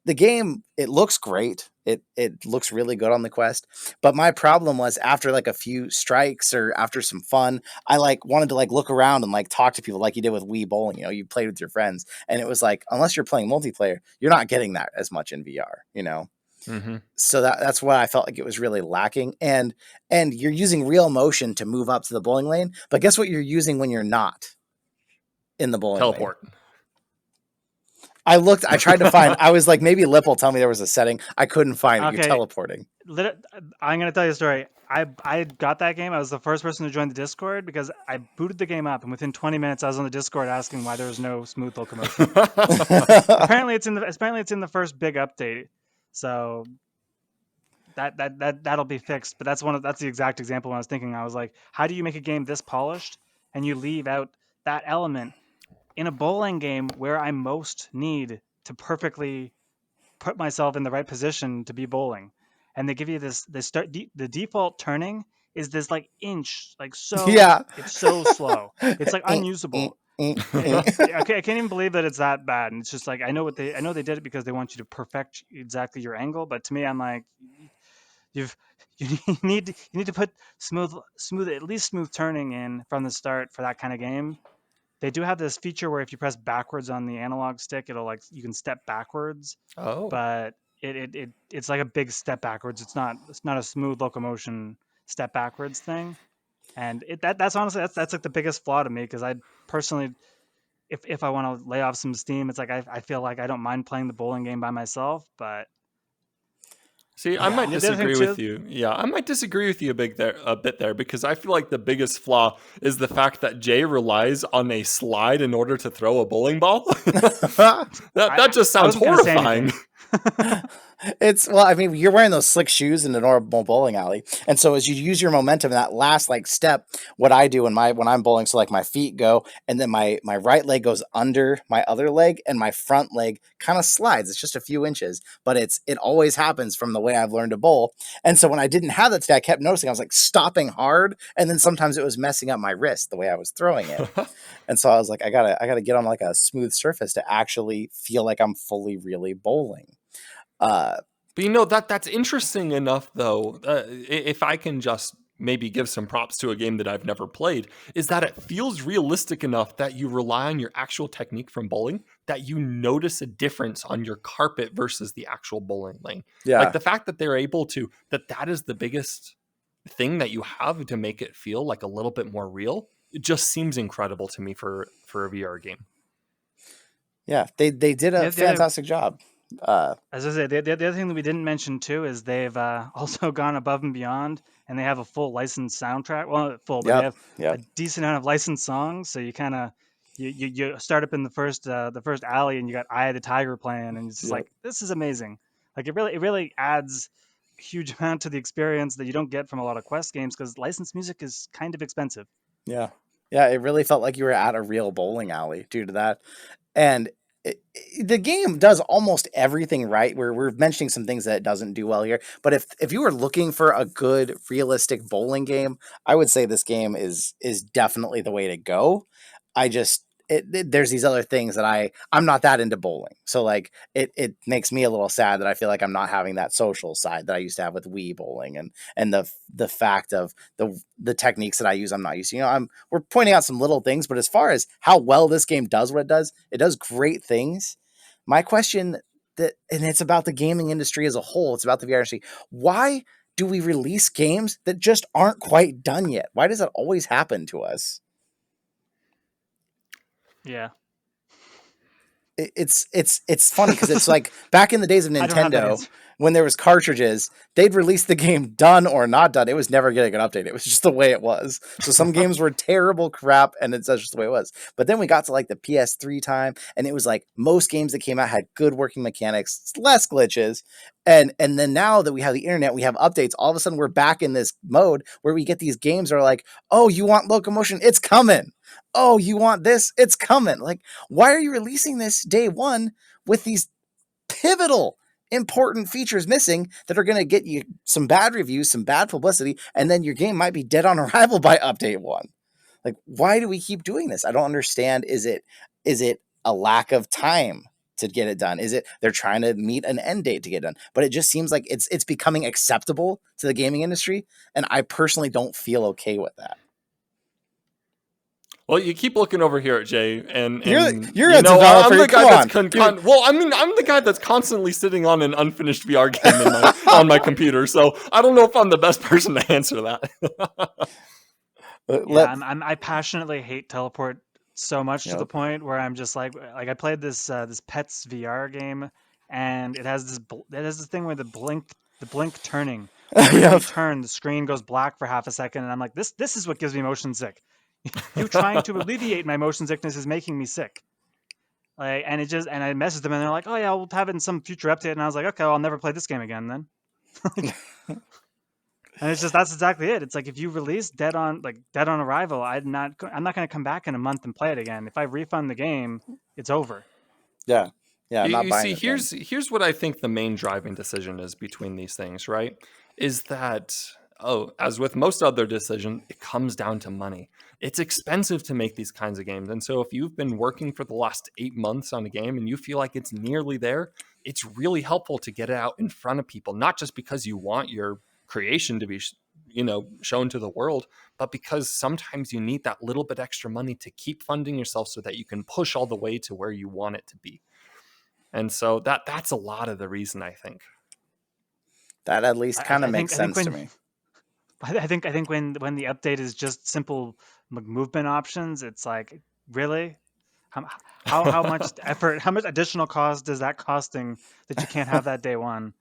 A: The game, it looks great. It looks really good on the Quest. But my problem was after like a few strikes or after some fun, I like wanted to like look around and like talk to people like you did with Wii Bowling. You played with your friends, and it was like unless you're playing multiplayer, you're not getting that as much in VR.
B: Mm-hmm.
A: So that's why I felt like it was really lacking. And you're using real motion to move up to the bowling lane, but guess what you're using when you're not in the bowling lane?
B: Teleport.
A: I tried to find, I was like, maybe Lip will tell me there was a setting. I couldn't find it. You're teleporting.
C: I'm going to tell you a story. I got that game. I was the first person to join the Discord because I booted the game up, and within 20 minutes I was on the Discord asking why there was no smooth locomotion. Apparently it's in the first big update. So that'll be fixed. But that's the exact example when I was thinking. I was like, how do you make a game this polished and you leave out that element in a bowling game where I most need to perfectly put myself in the right position to be bowling? And they give you the default turning is this like inch, like so.
A: Yeah.
C: It's so slow. It's like unusable. Okay, I can't even believe that it's that bad. And it's just like I know they did it because they want you to perfect exactly your angle. But to me, I'm like, you need to put smooth at least smooth turning in from the start for that kind of game. They do have this feature where if you press backwards on the analog stick, it'll like you can step backwards.
B: Oh,
C: But it's like a big step backwards. It's not a smooth locomotion step backwards thing. And that's honestly that's like the biggest flaw to me because I personally, if I want to lay off some steam, it's like I feel like I don't mind playing the bowling game by myself, but
B: See, I
A: Yeah.
B: might
C: The other thing
B: disagree
C: too,
B: with you. Yeah, I might disagree with you a bit there because I feel like the biggest flaw is the fact that Jay relies on a slide in order to throw a bowling ball. That just
C: I
B: sounds
C: wasn't going to say
B: horrifying.
C: anything.
A: It's well, I mean, you're wearing those slick shoes in a normal bowling alley, and so as you use your momentum, that last like step, what I do when I'm bowling, so like my feet go, and then my right leg goes under my other leg, and my front leg kind of slides. It's just a few inches, but it always happens from the way I've learned to bowl. And so when I didn't have that today, I kept noticing I was like stopping hard, and then sometimes it was messing up my wrist the way I was throwing it. And so I was like, I gotta get on like a smooth surface to actually feel like I'm fully really bowling. Uh,
B: But that's interesting enough, though. If I can just maybe give some props to a game that I've never played, is that it feels realistic enough that you rely on your actual technique from bowling, that you notice a difference on your carpet versus the actual bowling lane. Like
A: yeah.
B: the fact that they're able to, that is the biggest thing that you have to make it feel like a little bit more real. It just seems incredible to me for a VR game.
A: Yeah, they did a
C: The other,
A: fantastic job.
C: as I said, the other thing that we didn't mention too is they've also gone above and beyond, and they have a full licensed soundtrack. Well, not full, but they
A: Yep,
C: have a
A: yep,
C: decent amount of licensed songs. So you kind of you start up in the first alley, and you got "Eye of the Tiger" playing, and it's just
A: yep.
C: like, this is amazing. Like it really adds a huge amount to the experience that you don't get from a lot of Quest games, because licensed music is kind of expensive.
A: Yeah, yeah. It really felt like you were at a real bowling alley due to that, and the game does almost everything right. We're mentioning some things that it doesn't do well here, but if you were looking for a good realistic bowling game, I would say this game is definitely the way to go. I just there's these other things that I'm not that into bowling, so like it makes me a little sad that I feel like I'm not having that social side that I used to have with Wii bowling, and the fact of the techniques that I use I'm not used to. We're pointing out some little things, but as far as how well this game does what it does great things. My question and it's about the gaming industry as a whole, it's about the VR industry. Why do we release games that just aren't quite done yet? Why does that always happen to us?
C: Yeah,
A: It's funny because it's like back in the days of
C: I don't have that
A: Nintendo
C: answer.
A: when there was cartridges, they'd release the game done or not done. It was never getting an update. It was just the way it was. So some games were terrible crap, and it's just the way it was. But then we got to like the PS3 time, and it was like most games that came out had good working mechanics, less glitches. And then now that we have the internet, we have updates. All of a sudden, we're back in this mode where we get these games that are like, oh, you want locomotion? It's coming. Oh, you want this? It's coming. Like, why are you releasing this day one with these pivotal important features missing that are going to get you some bad reviews, some bad publicity, and then your game might be dead on arrival by update one? Like, why do we keep doing this? I don't understand. Is it a lack of time to get it done? Is it they're trying to meet an end date to get it done? But it just seems like it's becoming acceptable to the gaming industry, and I personally don't feel okay with that.
B: Well, you keep looking over here at Jay, and
A: You're
B: you
A: a
B: know,
A: developer.
B: I'm the guy
A: Come
B: that's
A: on.
B: well, I mean, I'm the guy that's constantly sitting on an unfinished VR game on my computer, so I don't know if I'm the best person to answer that.
C: Yeah, I passionately hate teleport so much to the
A: Yep.
C: point where I'm just like I played this Pets VR game, and it has this thing where the blink turning. Every time you
A: Yep.
C: turn, the screen goes black for half a second, and I'm like, this is what gives me motion sick. You trying to alleviate my motion sickness is making me sick. Like, and I messaged them, and they're like, oh yeah, we'll have it in some future update, and I was like, okay, well, I'll never play this game again then. And it's just that's exactly it. It's like if you release dead on arrival, I'm not going to come back in a month and play it again. If I refund the game, it's over.
A: Yeah. Yeah. I'm not
B: You
A: buying
B: see,
A: this game.
B: here's what I think the main driving decision is between these things, right? Is that as with most other decisions, it comes down to money. It's expensive to make these kinds of games, and so if you've been working for the last 8 months on a game and you feel like it's nearly there, it's really helpful to get it out in front of people, not just because you want your creation to be shown to the world, but because sometimes you need that little bit extra money to keep funding yourself so that you can push all the way to where you want it to be. And so that's a lot of the reason, I think.
A: That at least kind of makes sense to me.
C: I think when the update is just simple movement options, it's like, really, how much effort, how much additional cost is that costing that you can't have that day one?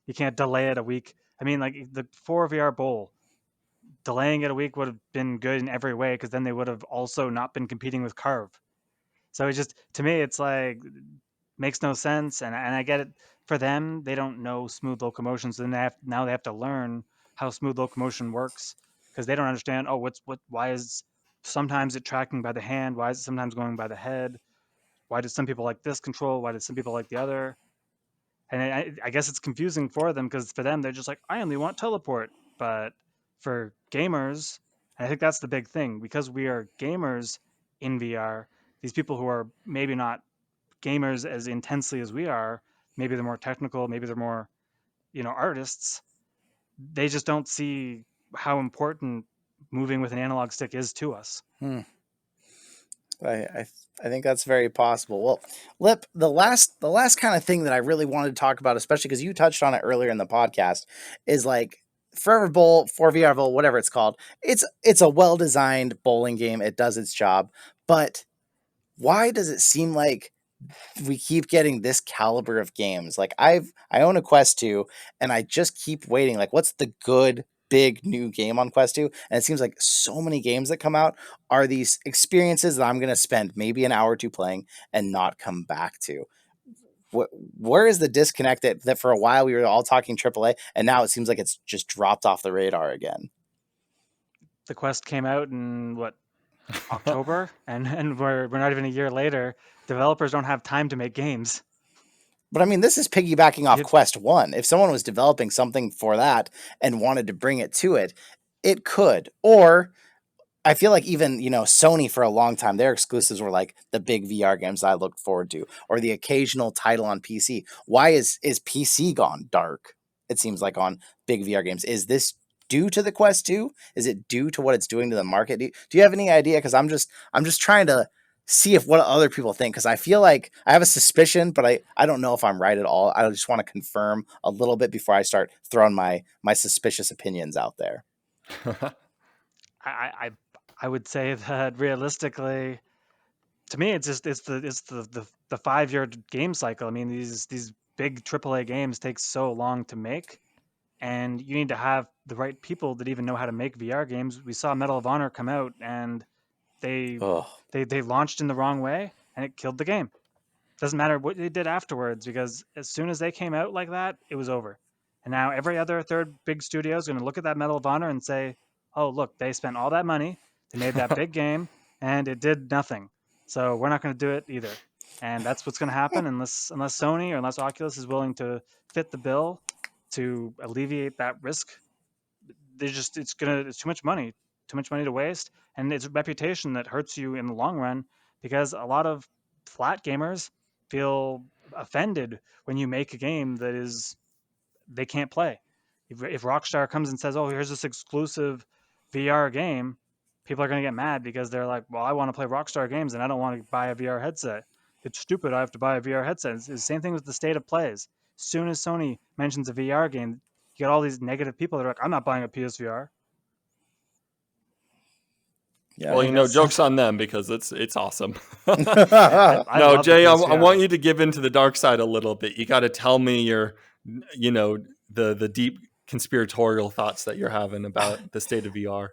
C: You can't delay it a week. I mean, like the ForeVR Bowl, delaying it a week would have been good in every way because then they would have also not been competing with Carve. So it's just, to me, it's like makes no sense. And I get it for them. They don't know smooth locomotion, so then now they have to learn how smooth locomotion works because they don't understand. Oh, why is sometimes it tracking by the hand? Why is it sometimes going by the head? Why do some people like this control? Why do some people like the other? And I guess it's confusing for them because for them they're just like, I only want teleport. But for gamers, I think that's the big thing because we are gamers in VR. These people who are maybe not gamers as intensely as we are, maybe they're more technical, maybe they're more, artists. They just don't see how important moving with an analog stick is to us.
A: I think that's very possible. Well, Lip, the last kind of thing that I really wanted to talk about, especially because you touched on it earlier in the podcast, is like Forever Bowl, ForeVR Bowl, whatever it's called. It's a well designed bowling game. It does its job, but why does it seem like we keep getting this caliber of games? Like I own a Quest 2 and I just keep waiting. Like, what's the good big new game on Quest 2? And it seems like so many games that come out are these experiences that I'm going to spend maybe an hour or two playing and not come back to. Where is the disconnect that for a while we were all talking AAA and now it seems like it's just dropped off the radar again?
C: The Quest came out in October, and we're not even a year later. Developers don't have time to make games.
A: But I mean, this is piggybacking off
C: You-
A: Quest 1. If someone was developing something for that and wanted to bring it to it, it could. Or I feel like even, Sony for a long time, their exclusives were like the big VR games I looked forward to, or the occasional title on PC. Why is PC gone dark? It seems like on big VR games. Is this due to the Quest 2? Is it due to what it's doing to the market? Do you have any idea? Because I'm just trying to see if what other people think, because I feel like I have a suspicion, but I don't know if I'm right at all. I just want to confirm a little bit before I start throwing my suspicious opinions out there.
C: I would say that realistically, to me, it's the 5-year game cycle. I mean, these big AAA games take so long to make, and you need to have the right people that even know how to make VR games. We saw Medal of Honor come out, and they
A: Oh,
C: they launched in the wrong way, and it killed the game. Doesn't matter what they did afterwards because as soon as they came out like that, it was over. And now every other third big studio is going to look at that Medal of Honor and say, "Oh, look, they spent all that money, they made that big game, and it did nothing. So we're not going to do it either." And that's what's going to happen unless Sony or unless Oculus is willing to fit the bill to alleviate that risk. It's too much money, to waste, and it's a reputation that hurts you in the long run because a lot of flat gamers feel offended when you make a game that is they can't play. If Rockstar comes and says, "Oh, here's this exclusive VR game," people are going to get mad because they're like, "Well, I want to play Rockstar games and I don't want to buy a VR headset. It's stupid. I have to buy a VR headset." It's the same thing with the state of plays. As soon as Sony mentions a VR game, you get all these negative people that are like, "I'm not buying a PSVR."
A: yeah.
B: Well, joke's on them because it's awesome.
C: I
B: No,
C: love the
B: Jay, I
C: PSVR.
B: want you to give into the dark side a little bit. You got to tell me the deep conspiratorial thoughts that you're having about the state of VR.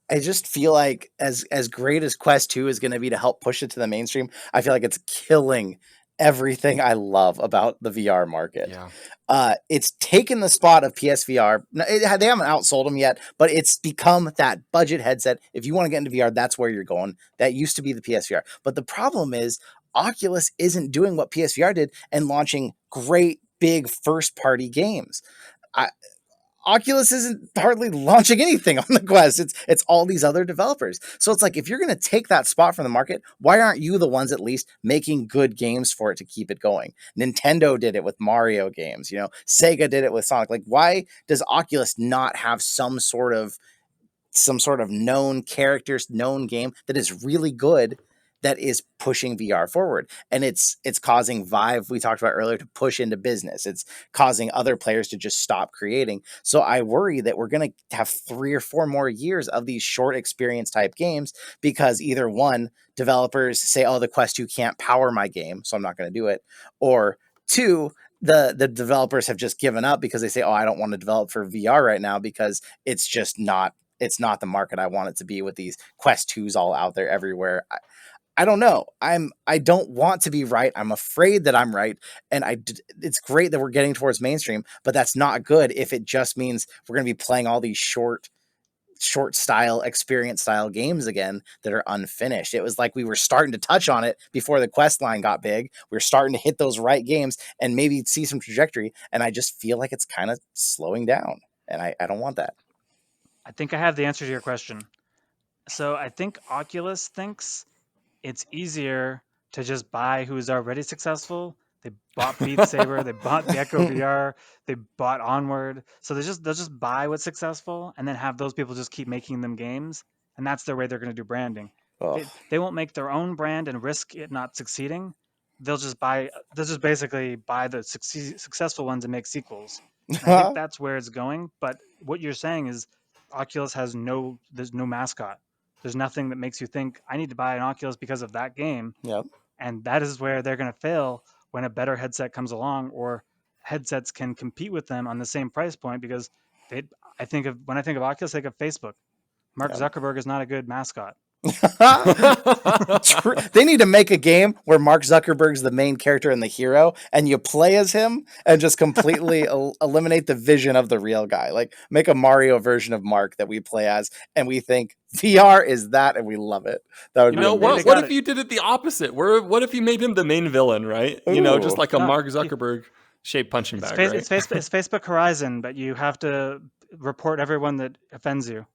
A: I just feel like as great as Quest 2 is going to be to help push it to the mainstream, I feel like it's killing everything I love about the VR market.
B: Yeah.
A: It's taken the spot of PSVR. They haven't outsold them yet, but it's become that budget headset. If you want to get into VR, that's where you're going. That used to be the PSVR. But the problem is Oculus isn't doing what PSVR did and launching great big first party games. Oculus isn't hardly launching anything on the Quest. It's all these other developers. So it's like, if you're going to take that spot from the market, why aren't you the ones at least making good games for it to keep it going? Nintendo did it with Mario games, Sega did it with Sonic. Like, why does Oculus not have some sort of known characters, known game that is really good, that is pushing VR forward? And it's causing Vive, we talked about earlier, to push into business. It's causing other players to just stop creating. So I worry that we're going to have 3 or 4 more years of these short experience type games because either one, developers say, "Oh, the Quest 2 can't power my game, so I'm not going to do it," or 2, the developers have just given up because they say, oh, I don't want to develop for VR right now because it's just not the market I want it to be with these Quest 2s all out there everywhere. I don't know. I don't want to be right. I'm afraid that I'm right. And it's great that we're getting towards mainstream, but that's not good if it just means we're going to be playing all these short style, experience style games again that are unfinished. It was like we were starting to touch on it before the Quest line got big. We were starting to hit those right games and maybe see some trajectory. And I just feel like it's kind of slowing down. And I don't want that.
C: I think I have the answer to your question. So I think Oculus thinks it's easier to just buy who's already successful. They bought Beat Saber, they bought Gecko VR, they bought Onward. So they'll just buy what's successful and then have those people just keep making them games. And that's their way they're going to do branding. They won't make their own brand and risk it not succeeding. They'll just basically buy the successful ones and make sequels. And I think that's where it's going. But what you're saying is Oculus there's no mascot. There's nothing that makes you think I need to buy an Oculus because of that game.
A: Yep.
C: And that is where they're going to fail when a better headset comes along or headsets can compete with them on the same price point. Because when I think of Oculus, I think of Facebook. Mark Zuckerberg is not a good mascot.
A: They need to make a game where Mark Zuckerberg's the main character and the hero, and you play as him and just completely eliminate the vision of the real guy. Like make a Mario version of Mark that we play as, and we think VR is that, and we love it. That would be amazing.
B: What if you did it the opposite? What if you made him the main villain, right?
A: Ooh.
B: Just like a Mark Zuckerberg shaped punching bag. Right?
C: It's Facebook Horizon, but you have to report everyone that offends you.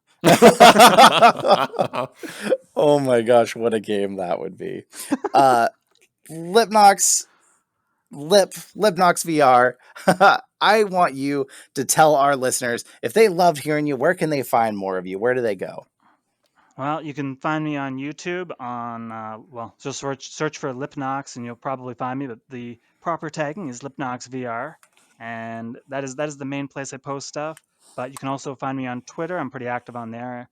A: Oh my gosh, what a game that would be. Lipnox VR. I want you to tell our listeners, if they loved hearing you, where can they find more of you? Where do they go?
C: Well, you can find me on YouTube on just search for Lipnox and you'll probably find me, but the proper tagging is Lipnox VR, and that is the main place I post stuff. But you can also find me on Twitter. I'm pretty active on there.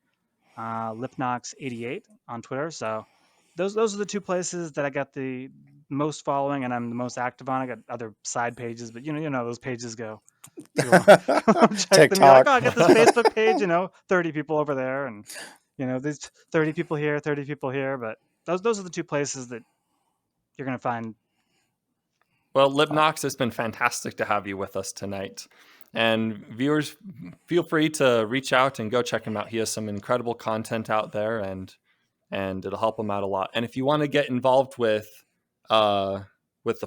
C: Lipnox88 on Twitter. So those are the two places that I got the most following and I'm the most active on. I got other side pages, but you know those pages go. Check them. You're like, I got this Facebook page, 30 people over there, and there's 30 people here, 30 people here. But those are the two places that you're gonna find.
B: Well, Lipnox, it's been fantastic to have you with us tonight. And viewers, feel free to reach out and go check him out. He has some incredible content out there, and it'll help him out a lot. And if you want to get involved with the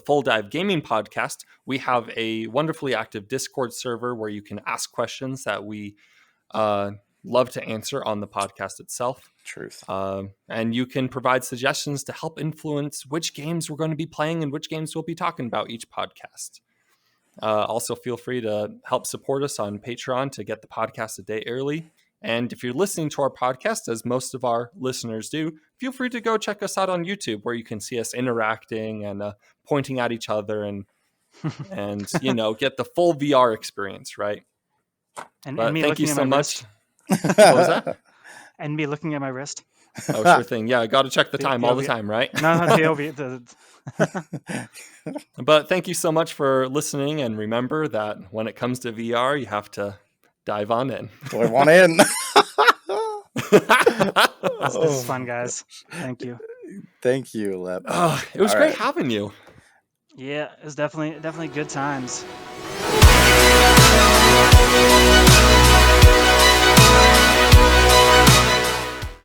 B: Full Dive Gaming Podcast, we have a wonderfully active Discord server where you can ask questions that we love to answer on the podcast itself.
A: Truth.
B: And you can provide suggestions to help influence which games we're going to be playing and which games we'll be talking about each podcast. Also, feel free to help support us on Patreon to get the podcast a day early. And if you're listening to our podcast, as most of our listeners do, feel free to go check us out on YouTube, where you can see us interacting and pointing at each other and get the full VR experience, right?
C: And
B: me thank you so much.
C: What was that? And me looking at my wrist.
B: Oh, sure thing. Yeah, I got to check the time all the time, right?
C: No,
B: But thank you so much for listening, and remember that when it comes to VR, you have to dive on in.
A: Dive on in.
C: This is fun, guys. Thank you.
A: Thank you, Lip.
B: It was great having you.
C: Yeah, it was definitely good times.